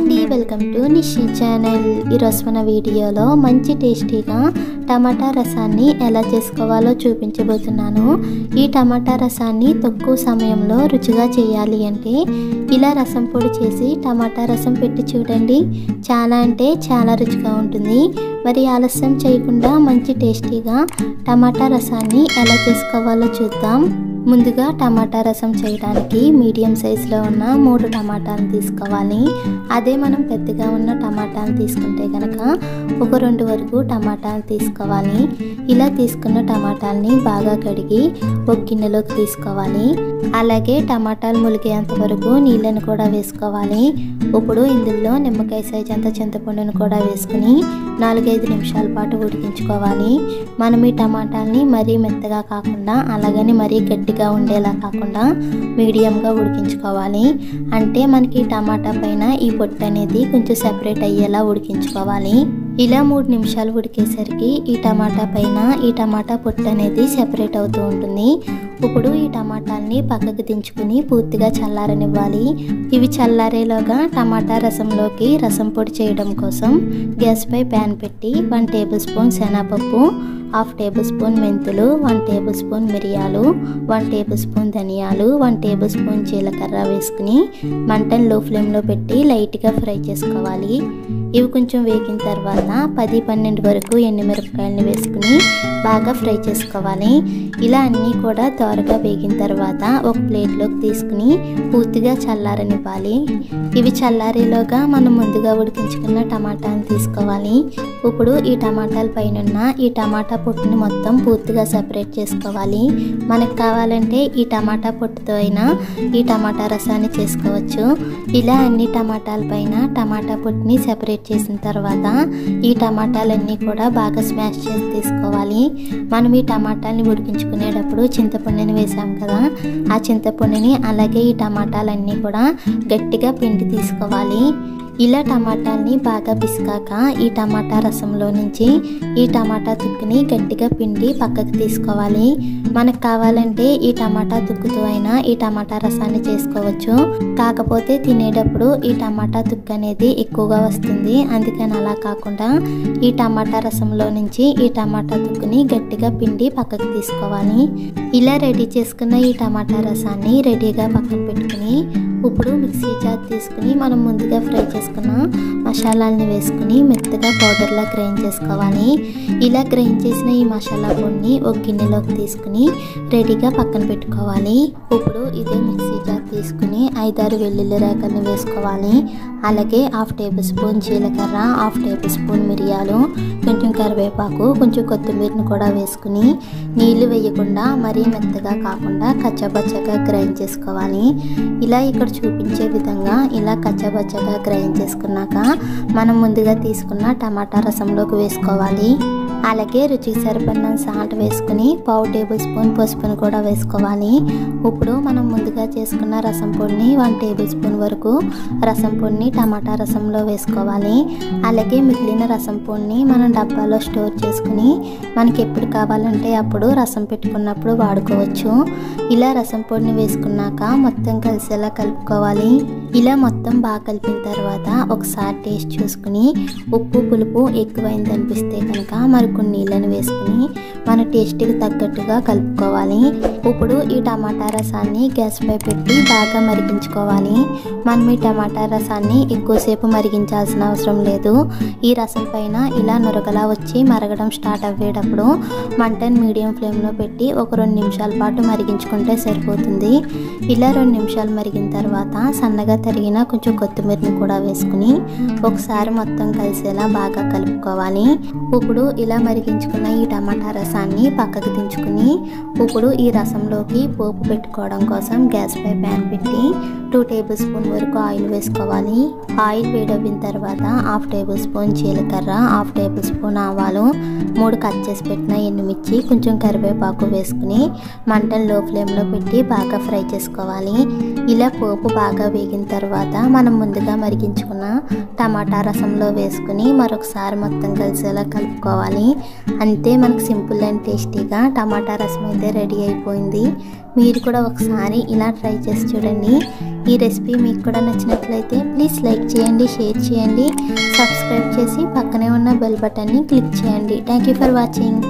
అండి, welcome to Nishi channel. ఈరోజు మన వీడియోలో మంచి టేస్టీగా టమాటా రసాన్ని ఎలా చేసుకోవాలో చూపించబోతున్నాను. ఈ టమాటా రసాన్ని తక్కువ సమయంలో రుచిగా చేయాలి అంటే ఇలా రసం పొడి చేసి టమాటా రసం పెట్టి చూడండి. చాలా అంటే చాలా రుచిగా ఉంటుంది. మరి ఆలస్యం చేయకుండా మంచి టేస్టీగా టమాటా రసాన్ని ఎలా చేసుకోవాలో చూద్దాం. ముందుగా టమాటా రసం చేయడానికి మీడియం సైజులో ఉన్న 3 టమాటాలను తీసుకోవాలి. అదే మనం పెద్దగా ఉన్న టమాటాలు తీసుకుంటే కనుక ఒక 2 వరకు టమాటాలు తీసుకోవాలి. ఇలా తీసుకున్న టమాటాలని బాగా కడిగి ఒక గిన్నెలోకి తీసుకోవాలి. అలాగే టమాటాలు ములిగేంత వరకు నీళ్ళను కూడా వేసుకోవాలి. ఇప్పుడు ఇందులో నిమ్మకాయ సైజ్ అంత చింతపండును కూడా వేసుకుని 4-5 నిమిషాల పాటు ఉడికించుకోవాలి. మనం ఈ టమాటాలని మరీ మెత్తగా కాకుండా అలాగని మరీ గట్టిగా ఉండేలా కాకుండా మీడియంగా ఉడికించుకోవాలి. అంటే మనకి టమాటా పైన ఈ పొట్టు అనేది కొంచెం సెపరేట్ అయ్యేలా ఉడికించుకోవాలి. ఇలా 3 నిమిషాలు ఉడికేసరికి ఈ టమాటా పైన ఈ టమాటా పొట్టు అనేది సెపరేట్ అవుతూ ఉంటుంది. ఇప్పుడు ఈ టమాటాలని పక్కకు దించుకుని పూర్తిగా చల్లారనివ్వాలి. ఇవి చల్లారేలోగా టమాటా రసంలోకి రసం పొడి చేయడం కోసం గ్యాస్ పై ప్యాన్ పెట్టి 1 టేబుల్ స్పూన్ శనగపప్పు, 1/2 టేబుల్ స్పూన్ మెంతులు, 1 టేబుల్ స్పూన్ మిరియాలు, 1 టేబుల్ స్పూన్ ధనియాలు, 1 టేబుల్ స్పూన్ జీలకర్ర వేసుకుని మంటను లో ఫ్లేమ్లో పెట్టి లైట్గా ఫ్రై చేసుకోవాలి. ఇవి కొంచెం వేగిన తర్వాత 10-12 వరకు ఎండుమిరపకాయలను వేసుకుని బాగా ఫ్రై చేసుకోవాలి. ఇలా అన్నీ కూడా త్వరగా వేగిన తర్వాత ఒక ప్లేట్లోకి తీసుకుని పూర్తిగా చల్లారనివ్వాలి. ఇవి చల్లారేలోగా మనం ముందుగా ఉడికించుకున్న టమాటాను తీసుకోవాలి. ఇప్పుడు ఈ టమాటాల పైన ఈ టమాటా పొట్టుని మొత్తం పూర్తిగా సెపరేట్ చేసుకోవాలి. మనకు కావాలంటే ఈ టమాటా పొట్టుతో అయినా ఈ టమాటా రసాన్ని చేసుకోవచ్చు. ఇలా అన్ని టమాటాల పైన టమాటా పొట్టుని సెపరేట్ చేసిన తర్వాత ఈ టమాటాలన్నీ కూడా బాగా స్మాష్ చేసి తీసుకోవాలి. మనం ఈ టమాటాలని ఉడికించుకునేటప్పుడు చింతపండుని వేసాం కదా, ఆ చింతపండుని అలాగే ఈ టమాటాలన్నీ కూడా గట్టిగా పిండి తీసుకోవాలి. ఇలా టమాటాలని బాగా పిసికాక ఈ టమాటా రసంలో నుంచి ఈ టమాటా తుక్కుని గట్టిగా పిండి పక్కకు తీసుకోవాలి. మనకు కావాలంటే ఈ టమాటా తుక్కుతో అయినా ఈ టమాటా రసాన్ని చేసుకోవచ్చు. కాకపోతే తినేటప్పుడు ఈ టమాటా తుక్కు అనేది ఎక్కువగా వస్తుంది. అందుకని అలా కాకుండా ఈ టమాటా రసంలో నుంచి ఈ టమాటా తుక్కుని గట్టిగా పిండి పక్కకు తీసుకోవాలి. ఇలా రెడీ చేసుకున్న ఈ టమాటా రసాన్ని రెడీగా పక్కన పెట్టుకుని ఇప్పుడు మిక్సీ జార్ తీసుకుని మనం ముందుగా ఫ్రై చేసుకున్న మసాలాలని వేసుకుని మెత్తగా పౌడర్లా గ్రైండ్ చేసుకోవాలి. ఇలా గ్రైండ్ చేసిన ఈ మసాలా పొడిని ఒక గిన్నెలోకి తీసుకుని రెడీగా పక్కన పెట్టుకోవాలి. ఇప్పుడు ఇదే మిక్సీ జార్ తీసుకుని 5-6 వెల్లుల్లి రేకలను వేసుకోవాలి. అలాగే 1/2 టేబుల్ స్పూన్ జీలకర్ర, 1/2 టేబుల్ స్పూన్ మిరియాలు, కొంచెం కరివేపాకు, కొంచెం కొత్తిమీరను కూడా వేసుకుని నీళ్లు వేయకుండా మరీ మెత్తగా కాకుండా కచ్చాపచ్చాగా గ్రైండ్ చేసుకోవాలి. ఇలా ఇక్కడ చూపించే విధంగా ఇలా కచ్చాపచ్చాగా గ్రైండ్ చేసుకున్నాక మనం ముందుగా తీసుకున్న టమాటా రసంలోకి వేసుకోవాలి. అలాగే రుచికి సరిపడిన సాల్ట్ వేసుకుని 1/2 టేబుల్ స్పూన్ పసుపును కూడా వేసుకోవాలి. ఇప్పుడు మనం ముందుగా చేసుకున్న రసం పొడిని 1 టేబుల్ స్పూన్ వరకు రసం పొడిని టమాటా రసంలో వేసుకోవాలి. అలాగే మిగిలిన రసం పొడిని మనం డబ్బాలో స్టోర్ చేసుకుని మనకి ఎప్పుడు కావాలంటే అప్పుడు రసం పెట్టుకున్నప్పుడు వాడుకోవచ్చు. ఇలా రసం పొడిని వేసుకున్నాక మొత్తం కలిసేలా కలుపుకోవాలి. ఇలా మొత్తం బాగా కలిపిన తర్వాత ఒకసారి టేస్ట్ చూసుకుని ఉప్పు పులుపు ఎక్కువైంది అనిపిస్తే కనుక మరికొన్ని నీళ్ళని వేసుకుని మన టేస్ట్కి తగ్గట్టుగా కలుపుకోవాలి. ఇప్పుడు ఈ టమాటా రసాన్ని గ్యాస్ పై పెట్టి బాగా మరిగించుకోవాలి. మనం ఈ టమాటా రసాన్ని ఎక్కువసేపు మరిగించాల్సిన అవసరం లేదు. ఈ రసం పైన ఇలా నురగలా వచ్చి మరగడం స్టార్ట్ అయ్యేటప్పుడు మంటను మీడియం ఫ్లేమ్లో పెట్టి ఒక 2 నిమిషాల పాటు మరిగించుకుంటే సరిపోతుంది. ఇలా 2 నిమిషాలు మరిగిన తర్వాత సన్నగా తరిగిన కొంచెం కొత్తిమీరని కూడా వేసుకుని ఒకసారి మొత్తం కలిసేలా బాగా కలుపుకోవాలి. ఇప్పుడు ఇలా మరిగించుకున్న ఈ టమాటా రసాన్ని పక్కకు దించుకుని ఇప్పుడు ఈ రసంలోకి పోపు పెట్టుకోవడం కోసం గ్యాస్ పై ప్యాన్ పెట్టి 2 టేబుల్ స్పూన్ వరకు ఆయిల్ వేసుకోవాలి. ఆయిల్ వేడవిన తర్వాత 1/2 టేబుల్ స్పూన్ జీలకర్ర, 1/2 టేబుల్ స్పూన్ ఆవాలు, 3 కట్ చేసి పెట్టిన ఎండుమిర్చి, కొంచెం కరివేపాకు వేసుకుని మంటను లో ఫ్లేమ్లో పెట్టి బాగా ఫ్రై చేసుకోవాలి. ఇలా పోపు బాగా వేగిన తర్వాత మనం ముందుగా మరిగించుకున్న టమాటా రసంలో వేసుకుని మరొకసారి మొత్తం కలిసేలా కలుపుకోవాలి. అంతే, మనకు సింపుల్ అండ్ టేస్టీగా టమాటా రసం అయితే రెడీ అయిపోయింది. మీరు కూడా ఒకసారి ఇలా ట్రై చేసి చూడండి. ఈ రెసిపీ మీకు కూడా నచ్చినట్లయితే ప్లీజ్ లైక్ చేయండి, షేర్ చేయండి, సబ్స్క్రైబ్ చేసి పక్కనే ఉన్న బెల్ బటన్ని క్లిక్ చేయండి. Thank you for watching.